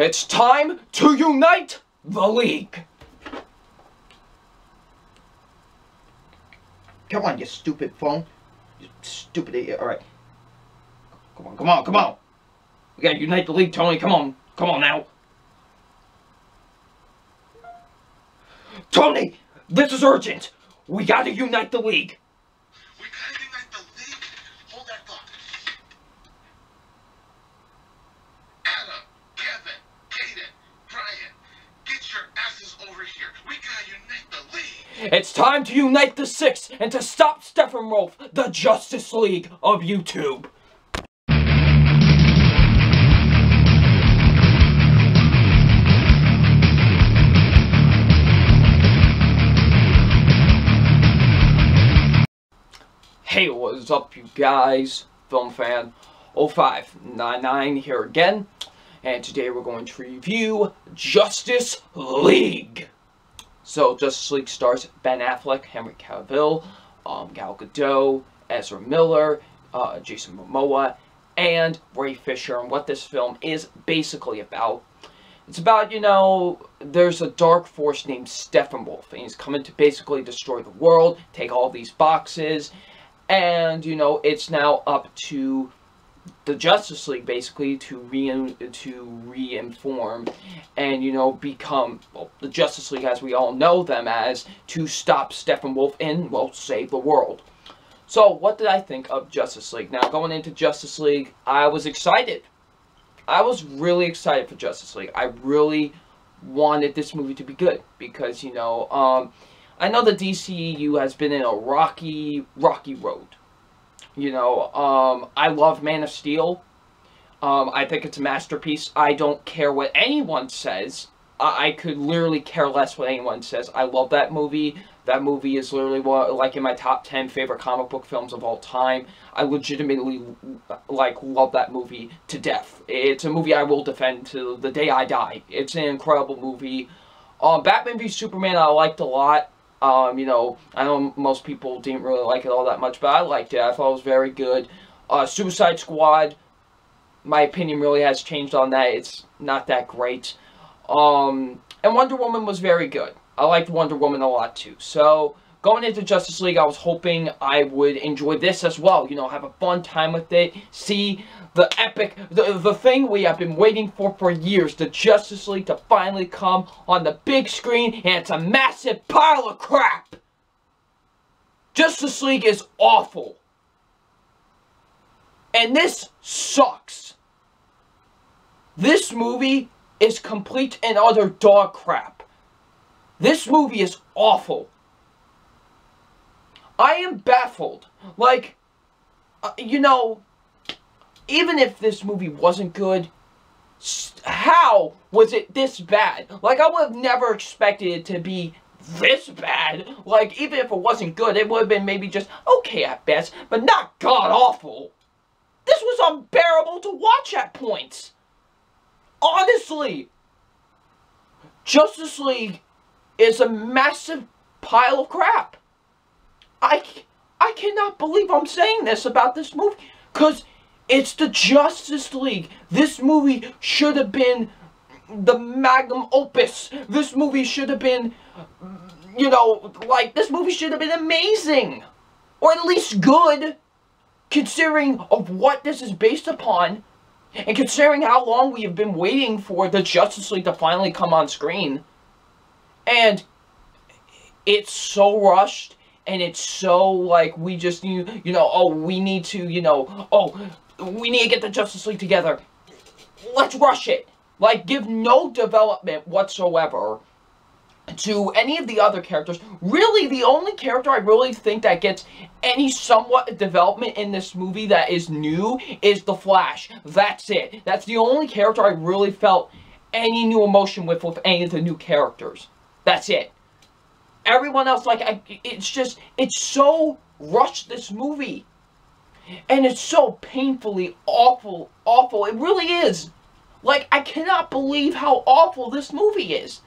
It's time to unite the League! Come on, you stupid phone. You stupid idiot. Alright. Come on. We gotta unite the League, Tony. Come on now. Tony, this is urgent. We gotta unite the League. We gotta unite the League? Hold that thought. Adam, Kevin, Kaden, Brian, get your asses over here. We gotta unite the League. It's time to unite the Six and to stop Steppenwolf, the Justice League of YouTube. Hey, what's up, you guys? Film Fan 0599 here again, and today we're going to review Justice League. So, Justice League stars Ben Affleck, Henry Cavill, Gal Gadot, Ezra Miller, Jason Momoa, and Ray Fisher. And what this film is basically about, it's about, you know, there's a dark force named Steppenwolf, and he's coming to basically destroy the world, take all these boxes. And, you know, it's now up to the Justice League, basically, to re-inform and, you know, become, well, the Justice League as we all know them as, to stop Steppenwolf and, well, save the world. So, what did I think of Justice League? Now, going into Justice League, I was excited. I was really excited for Justice League. I really wanted this movie to be good because, you know, I know the DCEU has been in a rocky road. You know, I love Man of Steel. I think it's a masterpiece. I don't care what anyone says. I could literally care less what anyone says. I love that movie. That movie is literally like in my top 10 favorite comic book films of all time. I legitimately, like, love that movie to death. It's a movie I will defend to the day I die. It's an incredible movie. Batman v Superman I liked a lot. You know, I know most people didn't really like it all that much, but I liked it. I thought it was very good. Suicide Squad, my opinion really has changed on that. It's not that great. And Wonder Woman was very good. I liked Wonder Woman a lot too. So, going into Justice League, I was hoping I would enjoy this as well. You know, have a fun time with it. See the epic, the thing we have been waiting for years. The Justice League to finally come on the big screen. And it's a massive pile of crap. Justice League is awful. And this sucks. This movie is complete and utter dog crap. This movie is awful. I am baffled. Like, you know, even if this movie wasn't good, how was it this bad? Like, I would have never expected it to be this bad. Like, even if it wasn't good, it would have been maybe just okay at best, but not god-awful. This was unbearable to watch at points. Honestly, Justice League is a massive pile of crap. I cannot believe I'm saying this about this movie, because it's the Justice League. This movie should have been the magnum opus. This movie should have been, you know, like, this movie should have been amazing. Or at least good, considering of what this is based upon, and considering how long we have been waiting for the Justice League to finally come on screen. And it's so rushed. And it's so, like, we just need, you know, oh, we need to, you know, oh, we need to get the Justice League together. Let's rush it. Like, give no development whatsoever to any of the other characters. Really, the only character I really think that gets any somewhat development in this movie that is new is the Flash. That's it. That's the only character I really felt any new emotion with any of the new characters. That's it. Everyone else, like, it's so rushed, this movie. And it's so painfully awful. It really is. Like, I cannot believe how awful this movie is.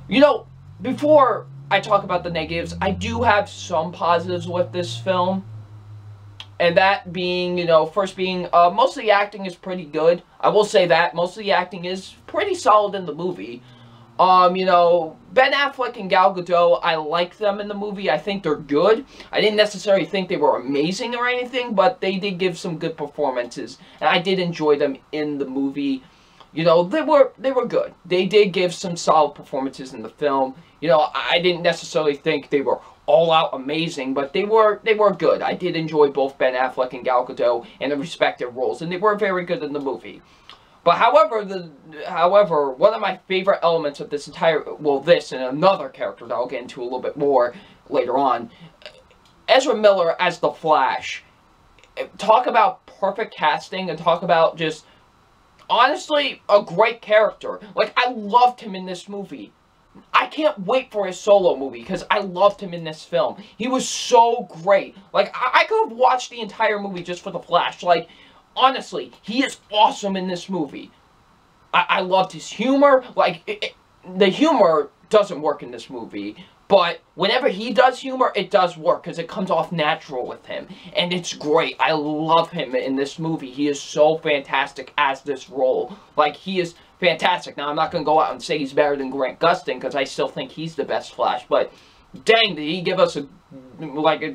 You know, before I talk about the negatives, I do have some positives with this film. And that being, you know, first being, most of the acting is pretty good. I will say that. Most of the acting is pretty solid in the movie. You know, Ben Affleck and Gal Gadot, I like them in the movie. I think they're good. I didn't necessarily think they were amazing or anything, but they did give some good performances. And I did enjoy them in the movie. You know, they were good. They did give some solid performances in the film. You know, I didn't necessarily think they were all out amazing, but they were good. I did enjoy both Ben Affleck and Gal Gadot in their respective roles, and they were very good in the movie. But however, one of my favorite elements of this entire, well, this and another character that I'll get into a little bit more later on, Ezra Miller as the Flash. Talk about perfect casting, and talk about just, honestly, a great character. Like, I loved him in this movie. I can't wait for his solo movie, because I loved him in this film. He was so great. Like, I could have watched the entire movie just for the Flash. Like, honestly, he is awesome in this movie. I loved his humor. Like, the humor doesn't work in this movie, but whenever he does humor, it does work, because it comes off natural with him. And it's great. I love him in this movie. He is so fantastic as this role. Like, he is fantastic. Now, I'm not going to go out and say he's better than Grant Gustin, because I still think he's the best Flash. But, dang, did he give us a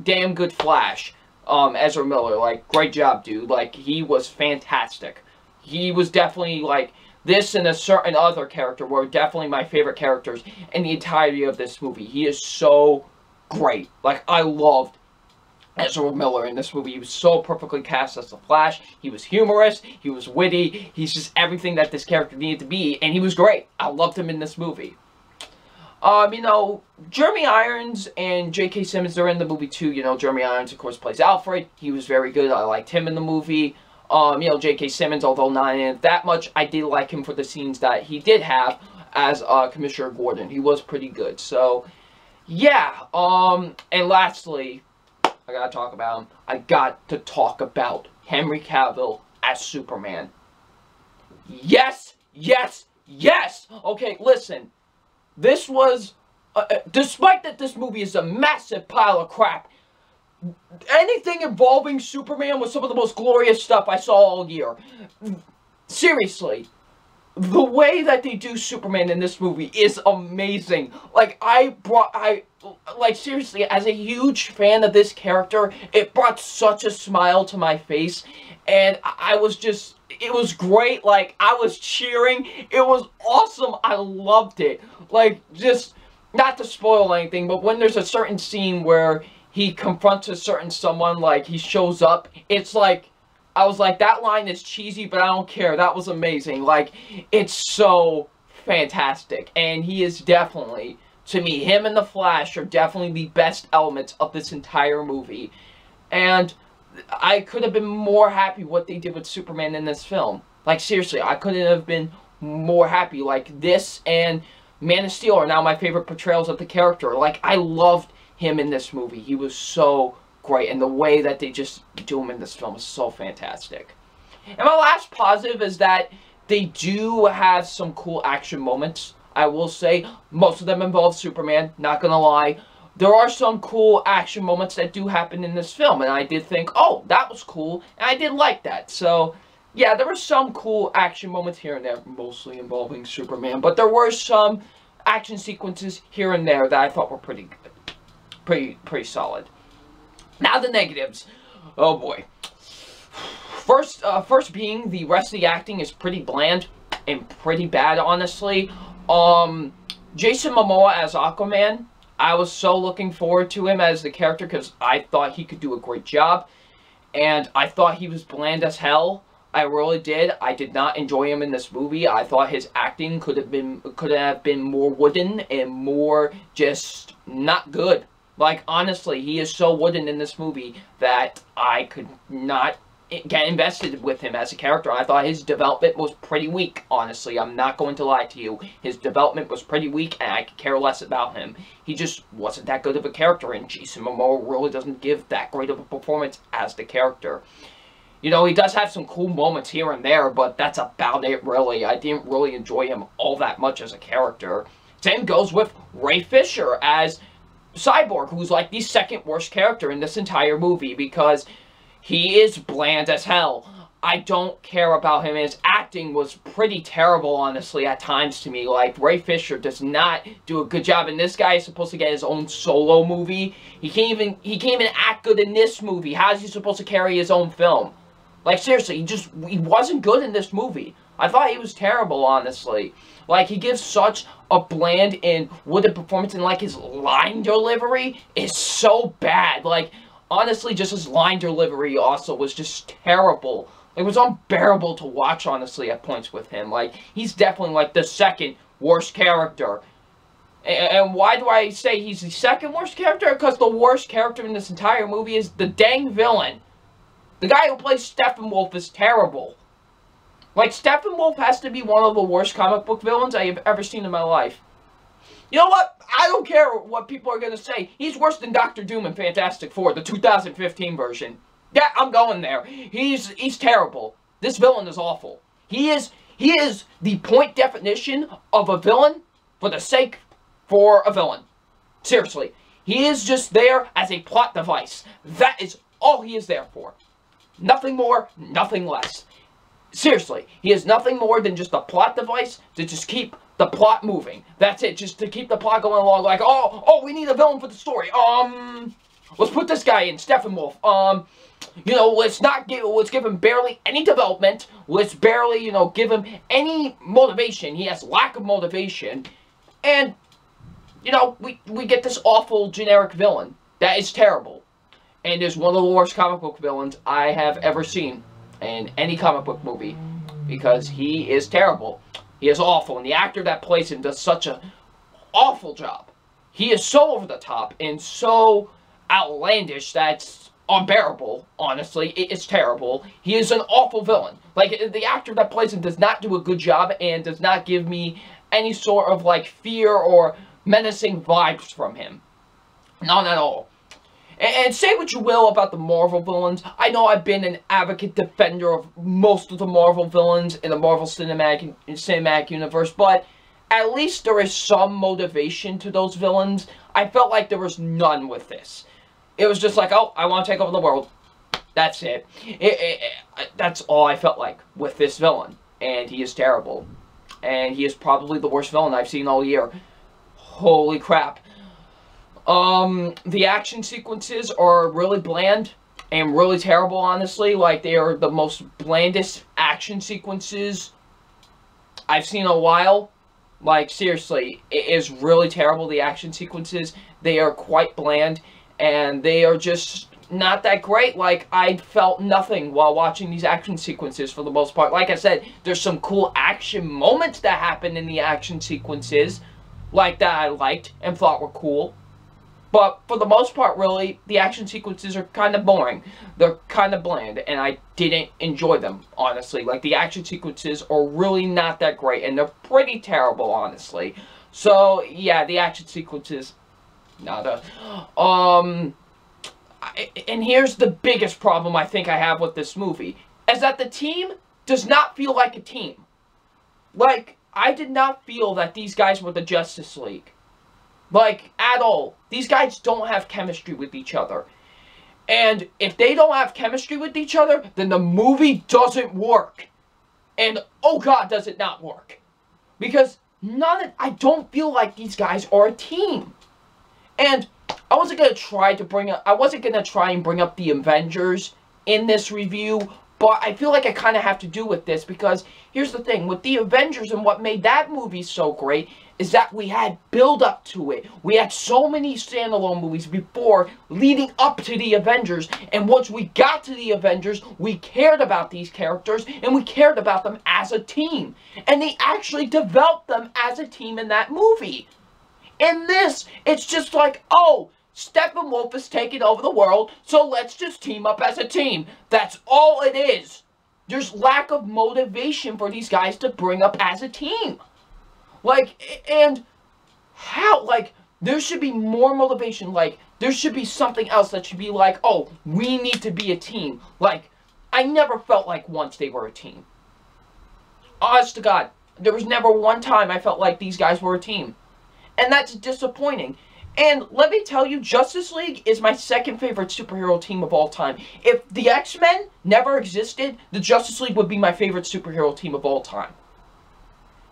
damn good Flash. Ezra Miller, like, great job, dude. Like, he was fantastic. He was definitely, like, this and a certain other character were definitely my favorite characters in the entirety of this movie. He is so great. Like, I loved Ezra Miller in this movie. He was so perfectly cast as the Flash. He was humorous. He was witty. He's just everything that this character needed to be, and he was great. I loved him in this movie. You know, Jeremy Irons and J.K. Simmons, they're in the movie too. You know, Jeremy Irons, of course, plays Alfred. He was very good. I liked him in the movie. You know, J.K. Simmons, although not in it that much, I did like him for the scenes that he did have as Commissioner Gordon. He was pretty good. So, yeah. And lastly, I gotta talk about him. I got to talk about Henry Cavill as Superman. Yes, yes, yes! Okay, listen. This was, despite that this movie is a massive pile of crap, anything involving Superman was some of the most glorious stuff I saw all year. Seriously, the way that they do Superman in this movie is amazing. Like, seriously, as a huge fan of this character, it brought such a smile to my face, and I was just, it was great. Like, I was cheering. It was awesome. I loved it. Like, just, not to spoil anything, but when there's a certain scene where he confronts a certain someone, like, he shows up, it's like, I was like, that line is cheesy, but I don't care. That was amazing. Like, it's so fantastic. And he is definitely, to me, him and the Flash are definitely the best elements of this entire movie. And I could have been more happy what they did with Superman in this film. Like, seriously, I couldn't have been more happy. Like, this and Man of Steel are now my favorite portrayals of the character. Like, I loved him in this movie. He was so great, and the way that they just do him in this film is so fantastic. And my last positive is that they do have some cool action moments. I will say, most of them involve Superman, not gonna lie. There are some cool action moments that do happen in this film, and I did think, oh, that was cool, and I did like that. So, yeah, there were some cool action moments here and there, mostly involving Superman, but there were some action sequences here and there that I thought were pretty good. Pretty solid. Now the negatives. Oh boy. First being the rest of the acting is pretty bland and pretty bad, honestly. Jason Momoa as Aquaman, I was so looking forward to him as the character because I thought he could do a great job, and I thought he was bland as hell. I really did. I did not enjoy him in this movie. I thought his acting could have been more wooden and more just not good. Like, honestly, he is so wooden in this movie that I could not get invested with him as a character. I thought his development was pretty weak, honestly. I'm not going to lie to you. His development was pretty weak, and I could care less about him. He just wasn't that good of a character, and Jason Momoa really doesn't give that great of a performance as the character. You know, he does have some cool moments here and there, but that's about it, really. I didn't really enjoy him all that much as a character. Same goes with Ray Fisher as Cyborg, who's like the second worst character in this entire movie, because He is bland as hell. I don't care about him. His acting was pretty terrible, honestly, at times to me. Like, Ray Fisher does not do a good job, and this guy is supposed to get his own solo movie. He can't even act good in this movie. How is he supposed to carry his own film? Like, seriously, he wasn't good in this movie. I thought he was terrible, honestly. Like, he gives such a bland and wooden performance, and, like, his line delivery is so bad. Like, honestly, just his line delivery also was just terrible. It was unbearable to watch, honestly, at points with him. Like, he's definitely, like, the second worst character. And why do I say he's the second worst character? Because the worst character in this entire movie is the dang villain. The guy who plays Steppenwolf is terrible. Like, Steppenwolf has to be one of the worst comic book villains I have ever seen in my life. You know what? I don't care what people are going to say. He's worse than Doctor Doom in Fantastic Four, the 2015 version. Yeah, I'm going there. He's terrible. This villain is awful. He is the point definition of a villain for the sake for a villain. Seriously. He is just there as a plot device. That is all he is there for. Nothing more, nothing less. Seriously, he is nothing more than just a plot device to just keep the plot moving. That's it, just to keep the plot going along. Like, oh, we need a villain for the story. Let's put this guy in, Steppenwolf. You know, let's give him barely any development. Let's barely, you know, give him any motivation. He has lack of motivation. And, you know, we get this awful generic villain. That is terrible. And is one of the worst comic book villains I have ever seen in any comic book movie. Because he is terrible. He is awful. And the actor that plays him does such an awful job. He is so over the top and so outlandish that's unbearable, honestly. It's terrible. He is an awful villain. Like, the actor that plays him does not do a good job and does not give me any sort of, like, fear or menacing vibes from him. Not at all. And say what you will about the Marvel villains. I know I've been an advocate defender of most of the Marvel villains in the Marvel Cinematic Universe, but at least there is some motivation to those villains. I felt like there was none with this. It was just like, oh, I want to take over the world. That's it. That's all I felt like with this villain. And he is terrible. And he is probably the worst villain I've seen all year. Holy crap. The action sequences are really bland and really terrible, honestly. Like, they are the most blandest action sequences I've seen in a while. Like, seriously, it is really terrible, the action sequences. They are quite bland, and they are just not that great. Like, I felt nothing while watching these action sequences for the most part. Like I said, there's some cool action moments that happen in the action sequences, like, that I liked and thought were cool. But for the most part, really, the action sequences are kind of boring. They're kind of bland, and I didn't enjoy them, honestly. Like, the action sequences are really not that great, and they're pretty terrible, honestly. So, yeah, the action sequences, nada. And here's the biggest problem I think I have with this movie, is that the team does not feel like a team. Like, I did not feel that these guys were the Justice League. Like, at all. These guys don't have chemistry with each other. And if they don't have chemistry with each other, then the movie doesn't work. And, oh God, does it not work. Because I don't feel like these guys are a team. And I wasn't going to try and bring up the Avengers in this review, but I feel like I kind of have to do with this, because here's the thing. With the Avengers, and what made that movie so great is that we had build up to it. We had so many standalone movies before, leading up to the Avengers, and once we got to the Avengers, we cared about these characters, and we cared about them as a team. And they actually developed them as a team in that movie. In this, it's just like, oh, Steppenwolf is taking over the world, so let's just team up as a team. That's all it is. There's lack of motivation for these guys to bring up as a team. Like, and how, like, there should be more motivation. Like, there should be something else that should be like, oh, we need to be a team. Like, I never felt like once they were a team. Honest to God, there was never one time I felt like these guys were a team. And that's disappointing. And let me tell you, Justice League is my second favorite superhero team of all time. If the X-Men never existed, the Justice League would be my favorite superhero team of all time.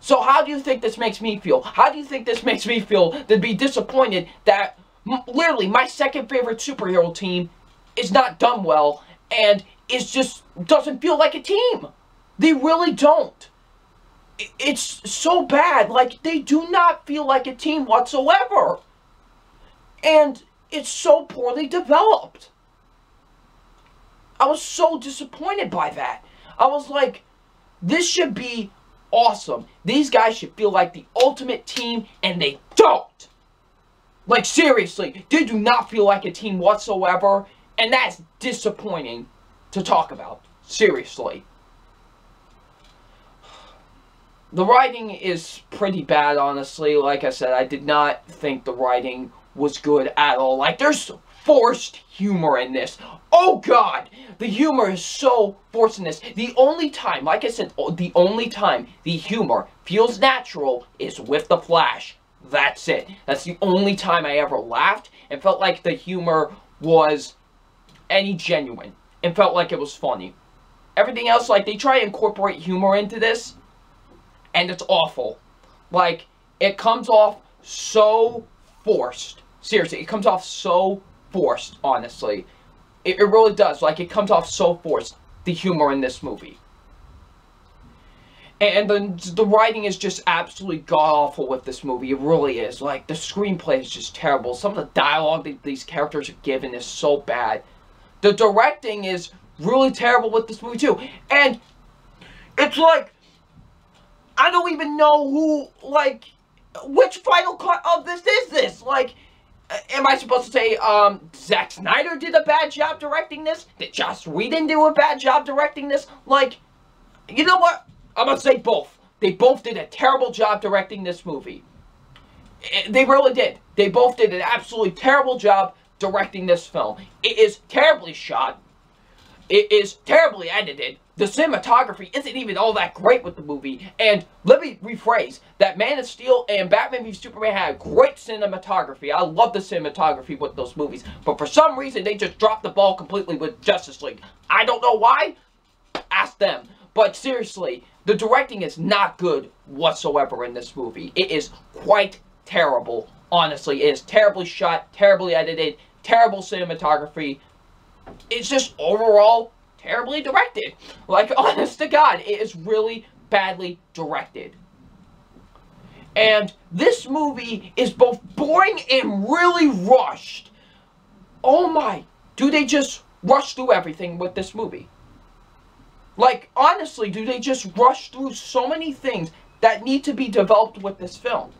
So how do you think this makes me feel? How do you think this makes me feel to be disappointed that literally my second favorite superhero team is not done well and is just doesn't feel like a team? They really don't. It's so bad. Like, they do not feel like a team whatsoever. And it's so poorly developed. I was so disappointed by that. I was like, this should be awesome. These guys should feel like the ultimate team, and they don't. Like, seriously, they do not feel like a team whatsoever, and that's disappointing to talk about. Seriously. The writing is pretty bad, honestly. Like I said, I did not think the writing was good at all. Like, there's forced humor in this. Oh god, the humor is so forced in this. The only time, like I said, the only time the humor feels natural is with the Flash. That's it. That's the only time I ever laughed and felt like the humor was any genuine and felt like it was funny. Everything else, like, they try to incorporate humor into this, and it's awful. Like, it comes off so forced. Seriously, it comes off so forced, honestly. It really does. Like, it comes off so forced, the humor in this movie. And the writing is just absolutely god-awful with this movie. It really is. Like, the screenplay is just terrible. Some of the dialogue that these characters are given is so bad. The directing is really terrible with this movie, too. And it's like, I don't even know who, like, which final cut of this is this? Like, am I supposed to say, Zack Snyder did a bad job directing this? Did Joss Whedon do a bad job directing this? Like, you know what? I'm gonna say both. They both did a terrible job directing this movie. They really did. They both did an absolutely terrible job directing this film. It is terribly shot. It is terribly edited. The cinematography isn't even all that great with the movie. And let me rephrase, that Man of Steel and Batman v Superman had great cinematography. I love the cinematography with those movies. But for some reason, they just dropped the ball completely with Justice League. I don't know why. Ask them. But seriously, the directing is not good whatsoever in this movie. It is quite terrible, honestly. It is terribly shot, terribly edited, terrible cinematography. It's just overall terribly directed. Like, honest to God, it is really badly directed. And this movie is both boring and really rushed. Oh my, do they just rush through everything with this movie? Like, honestly, do they just rush through so many things that need to be developed with this film?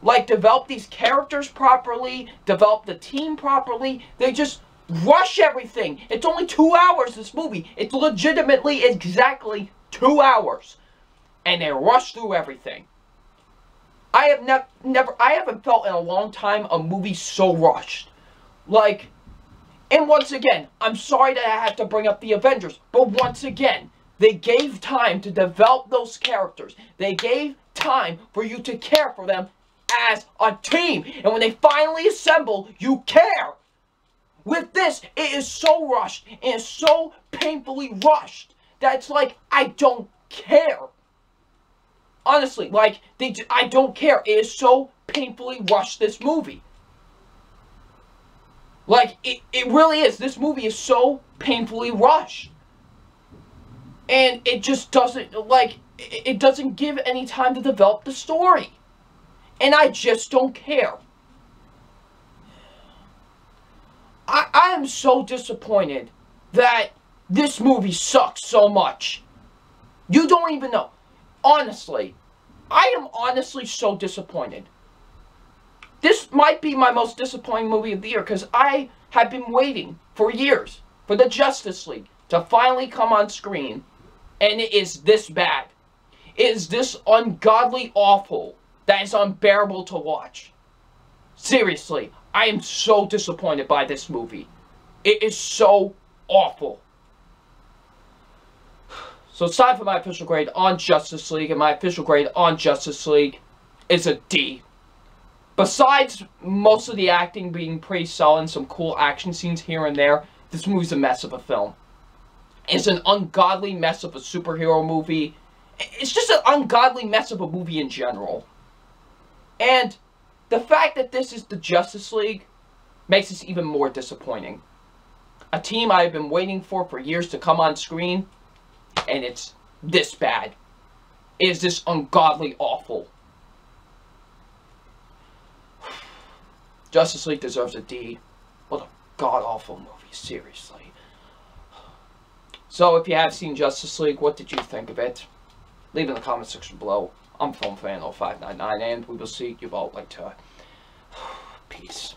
Like, develop these characters properly, develop the team properly. They just rush everything. It's only 2 hours, this movie. It's legitimately exactly 2 hours. And they rush through everything. I have I haven't felt in a long time a movie so rushed. Like, and once again, I'm sorry that I had to bring up the Avengers, but once again, they gave time to develop those characters. They gave time for you to care for them as a team. And when they finally assemble, you care. With this, it is so rushed, and it's so painfully rushed, that it's like, I don't care. Honestly, like, I don't care. It is so painfully rushed, this movie. Like, it really is. This movie is so painfully rushed. And it just doesn't, like, it doesn't give any time to develop the story. And I just don't care. I am so disappointed that this movie sucks so much. You don't even know. Honestly, I am honestly so disappointed. This might be my most disappointing movie of the year because I have been waiting for years for the Justice League to finally come on screen, and it is this bad. It is this ungodly awful that is unbearable to watch. Seriously, I am so disappointed by this movie. It is so awful. So it's time for my official grade on Justice League, and my official grade on Justice League is a D. Besides most of the acting being pretty solid and some cool action scenes here and there, this movie's a mess of a film. It's an ungodly mess of a superhero movie. It's just an ungodly mess of a movie in general. And the fact that this is the Justice League makes this even more disappointing. A team I've been waiting for years to come on screen, and it's this bad. It is this ungodly awful. Justice League deserves a D. What a god-awful movie, seriously. So, if you have seen Justice League, what did you think of it? Leave in the comment section below. I'm FilmFan0599, and we will see you all later. Peace.